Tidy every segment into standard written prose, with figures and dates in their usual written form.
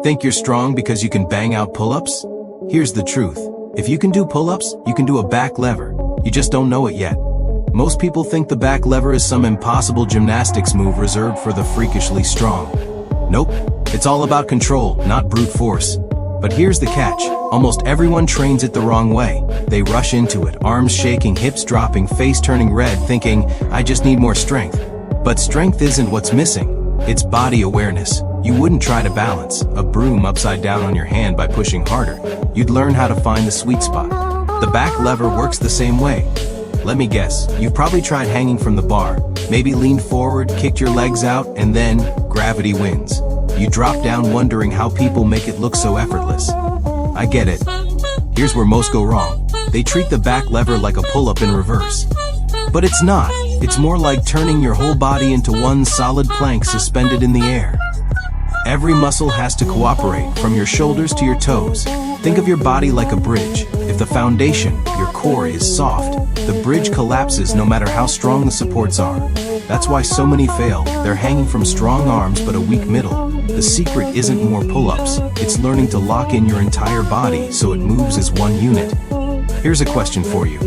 Think you're strong because you can bang out pull-ups? Here's the truth. If you can do pull-ups, you can do a back lever. You just don't know it yet. Most people think the back lever is some impossible gymnastics move reserved for the freakishly strong. Nope, it's all about control, not brute force. But here's the catch. Almost everyone trains it the wrong way. They rush into it, arms shaking, hips dropping, face turning red, thinking, I just need more strength. But strength isn't what's missing. It's body awareness. You wouldn't try to balance a broom upside down on your hand by pushing harder. You'd learn how to find the sweet spot. The back lever works the same way. Let me guess, you've probably tried hanging from the bar, maybe leaned forward, kicked your legs out, and then gravity wins. You drop down wondering how people make it look so effortless. I get it. Here's where most go wrong. They treat the back lever like a pull-up in reverse. But it's not. It's more like turning your whole body into one solid plank suspended in the air. Every muscle has to cooperate, from your shoulders to your toes. Think of your body like a bridge. If the foundation, your core, is soft, the bridge collapses no matter how strong the supports are. That's why so many fail. They're hanging from strong arms but a weak middle. The secret isn't more pull-ups. It's learning to lock in your entire body so it moves as one unit. Here's a question for you.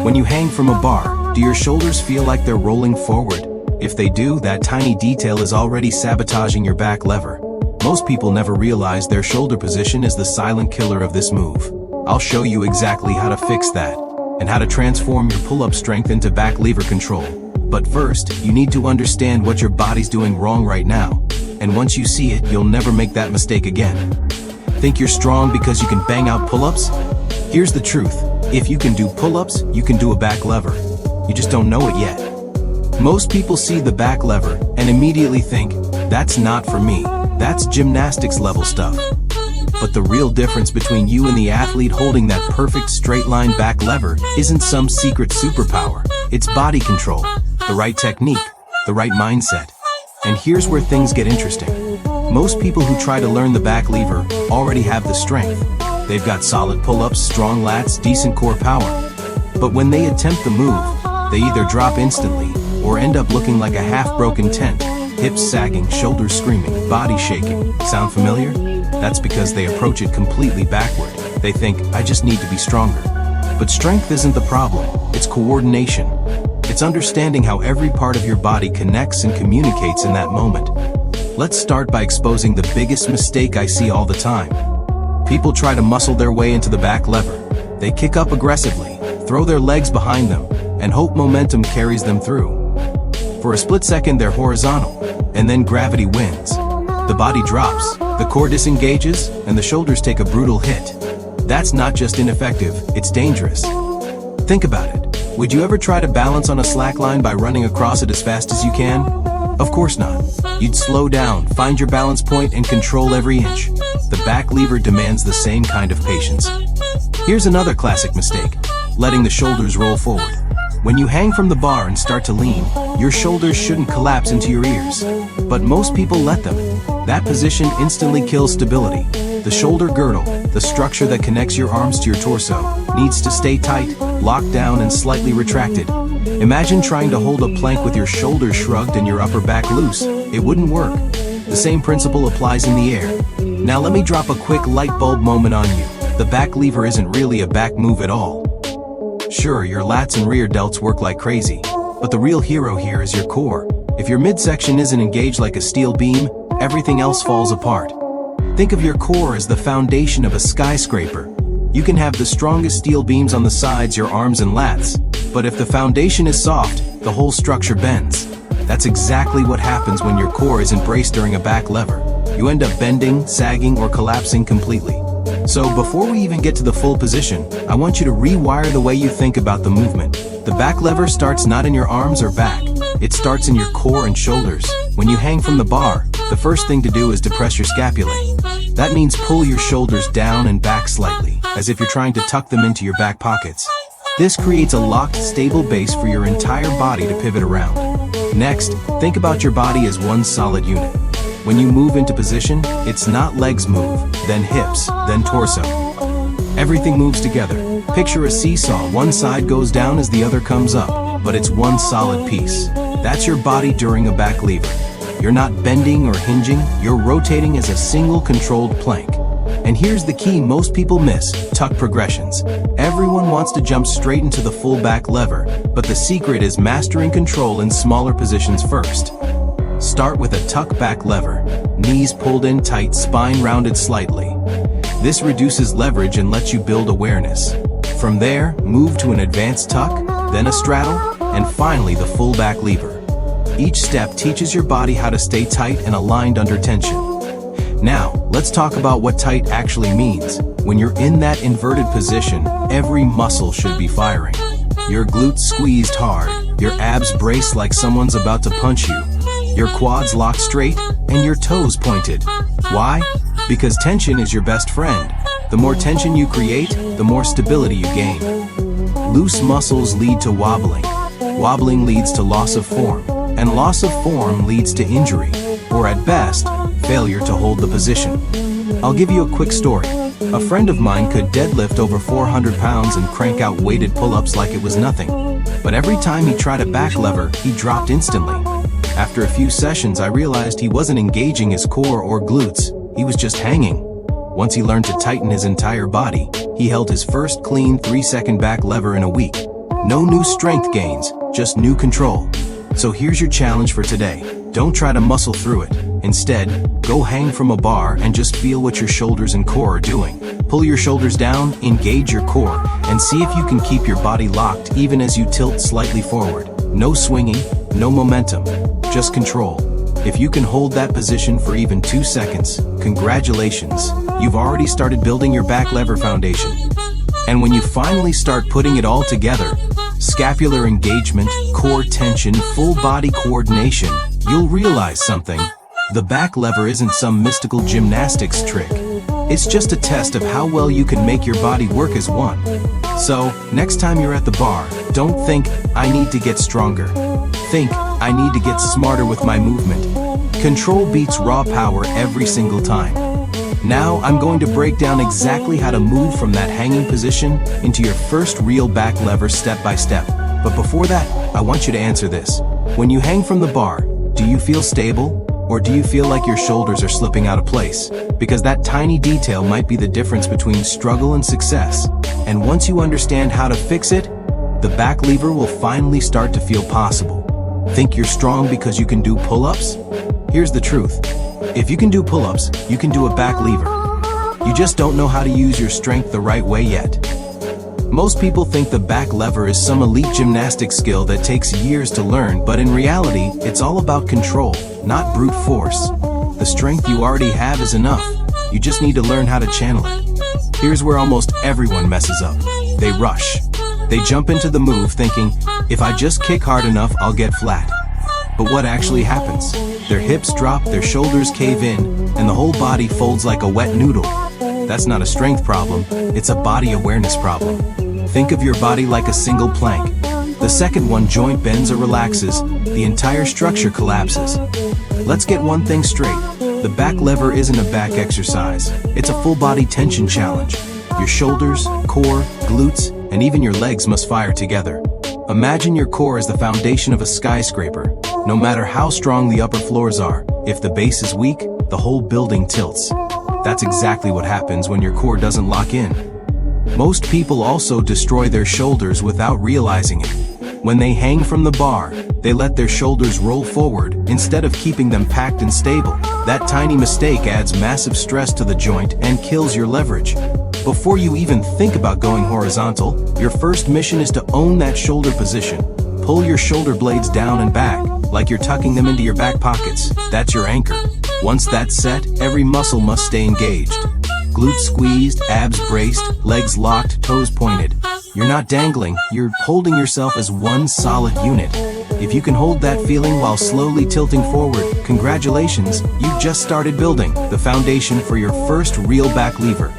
When you hang from a bar, do your shoulders feel like they're rolling forward? If they do, that tiny detail is already sabotaging your back lever. Most people never realize their shoulder position is the silent killer of this move. I'll show you exactly how to fix that, and how to transform your pull-up strength into back lever control. But first, you need to understand what your body's doing wrong right now. And once you see it, you'll never make that mistake again. Think you're strong because you can bang out pull-ups? Here's the truth. If you can do pull-ups, you can do a back lever. You just don't know it yet. Most people see the back lever and immediately think, that's not for me. That's gymnastics level stuff. But the real difference between you and the athlete holding that perfect straight line back lever isn't some secret superpower. It's body control, the right technique, the right mindset. And here's where things get interesting. Most people who try to learn the back lever already have the strength. They've got solid pull-ups, strong lats, decent core power. But when they attempt the move, they either drop instantly or end up looking like a half-broken tent. Hips sagging, shoulders screaming, body shaking. Sound familiar? That's because they approach it completely backward. They think, I just need to be stronger. But strength isn't the problem, it's coordination. It's understanding how every part of your body connects and communicates in that moment. Let's start by exposing the biggest mistake I see all the time. People try to muscle their way into the back lever. They kick up aggressively, throw their legs behind them, and hope momentum carries them through. For a split second, they're horizontal, and then gravity wins. The body drops, the core disengages, and the shoulders take a brutal hit. That's not just ineffective, it's dangerous. Think about it. Would you ever try to balance on a slack line by running across it as fast as you can? Of course not. You'd slow down, find your balance point, and control every inch. The back lever demands the same kind of patience. Here's another classic mistake: letting the shoulders roll forward. When you hang from the bar and start to lean, your shoulders shouldn't collapse into your ears. But most people let them. That position instantly kills stability. The shoulder girdle, the structure that connects your arms to your torso, needs to stay tight, locked down, and slightly retracted. Imagine trying to hold a plank with your shoulders shrugged and your upper back loose. It wouldn't work. The same principle applies in the air. Now let me drop a quick light bulb moment on you. The back lever isn't really a back move at all. Sure, your lats and rear delts work like crazy, but the real hero here is your core. If your midsection isn't engaged like a steel beam, everything else falls apart. Think of your core as the foundation of a skyscraper. You can have the strongest steel beams on the sides, your arms and lats, but if the foundation is soft, the whole structure bends. That's exactly what happens when your core isn't braced during a back lever. You end up bending, sagging, or collapsing completely. So before we even get to the full position, I want you to rewire the way you think about the movement. The back lever starts not in your arms or back. It starts in your core and shoulders. When you hang from the bar, the first thing to do is depress your scapulae. That means pull your shoulders down and back slightly, as if you're trying to tuck them into your back pockets. This creates a locked, stable base for your entire body to pivot around. Next, think about your body as one solid unit. When you move into position, it's not legs move, then hips, then torso. Everything moves together. Picture a seesaw. One side goes down as the other comes up, but it's one solid piece. That's your body during a back lever. You're not bending or hinging, you're rotating as a single controlled plank. And here's the key most people miss: tuck progressions. Everyone wants to jump straight into the full back lever, but the secret is mastering control in smaller positions first. Start with a tuck back lever, knees pulled in tight, spine rounded slightly. This reduces leverage and lets you build awareness. From there, move to an advanced tuck, then a straddle, and finally the full back lever. Each step teaches your body how to stay tight and aligned under tension. Now, let's talk about what tight actually means. When you're in that inverted position, every muscle should be firing. Your glutes squeezed hard, your abs braced like someone's about to punch you, your quads locked straight, and your toes pointed. Why? Because tension is your best friend. The more tension you create, the more stability you gain. Loose muscles lead to wobbling. Wobbling leads to loss of form, and loss of form leads to injury, or at best, failure to hold the position. I'll give you a quick story. A friend of mine could deadlift over 400 pounds and crank out weighted pull-ups like it was nothing. But every time he tried a back lever, he dropped instantly. After a few sessions, I realized he wasn't engaging his core or glutes, he was just hanging. Once he learned to tighten his entire body, he held his first clean 3-second back lever in a week. No new strength gains, just new control. So here's your challenge for today. Don't try to muscle through it. Instead, go hang from a bar and just feel what your shoulders and core are doing. Pull your shoulders down, engage your core, and see if you can keep your body locked even as you tilt slightly forward. No swinging, no momentum, just control. If you can hold that position for even 2 seconds, congratulations, you've already started building your back lever foundation. And when you finally start putting it all together, scapular engagement, core tension, full body coordination, you'll realize something. The back lever isn't some mystical gymnastics trick. It's just a test of how well you can make your body work as one. So, next time you're at the bar, don't think, I need to get stronger. Think, I need to get smarter with my movement. Control beats raw power every single time. Now, I'm going to break down exactly how to move from that hanging position into your first real back lever step by step. But before that, I want you to answer this. When you hang from the bar, do you feel stable? Or do you feel like your shoulders are slipping out of place? Because that tiny detail might be the difference between struggle and success. And once you understand how to fix it, the back lever will finally start to feel possible. Think you're strong because you can do pull-ups? Here's the truth. If you can do pull-ups, you can do a back lever. You just don't know how to use your strength the right way yet. Most people think the back lever is some elite gymnastics skill that takes years to learn, but in reality, it's all about control, not brute force. The strength you already have is enough. You just need to learn how to channel it. Here's where almost everyone messes up. They rush. They jump into the move thinking, if I just kick hard enough, I'll get flat. But what actually happens? Their hips drop, their shoulders cave in, and the whole body folds like a wet noodle. That's not a strength problem, it's a body awareness problem. Think of your body like a single plank. The second one joint bends or relaxes, the entire structure collapses. Let's get one thing straight. The back lever isn't a back exercise, it's a full body tension challenge. Your shoulders, core, glutes, and even your legs must fire together. Imagine your core as the foundation of a skyscraper. No matter how strong the upper floors are, if the base is weak, the whole building tilts. That's exactly what happens when your core doesn't lock in. Most people also destroy their shoulders without realizing it. When they hang from the bar, they let their shoulders roll forward instead of keeping them packed and stable. That tiny mistake adds massive stress to the joint and kills your leverage. Before you even think about going horizontal, your first mission is to own that shoulder position. Pull your shoulder blades down and back, like you're tucking them into your back pockets. That's your anchor. Once that's set, every muscle must stay engaged. Glutes squeezed, abs braced, legs locked, toes pointed. You're not dangling, you're holding yourself as one solid unit. If you can hold that feeling while slowly tilting forward, congratulations, you just started building the foundation for your first real back lever.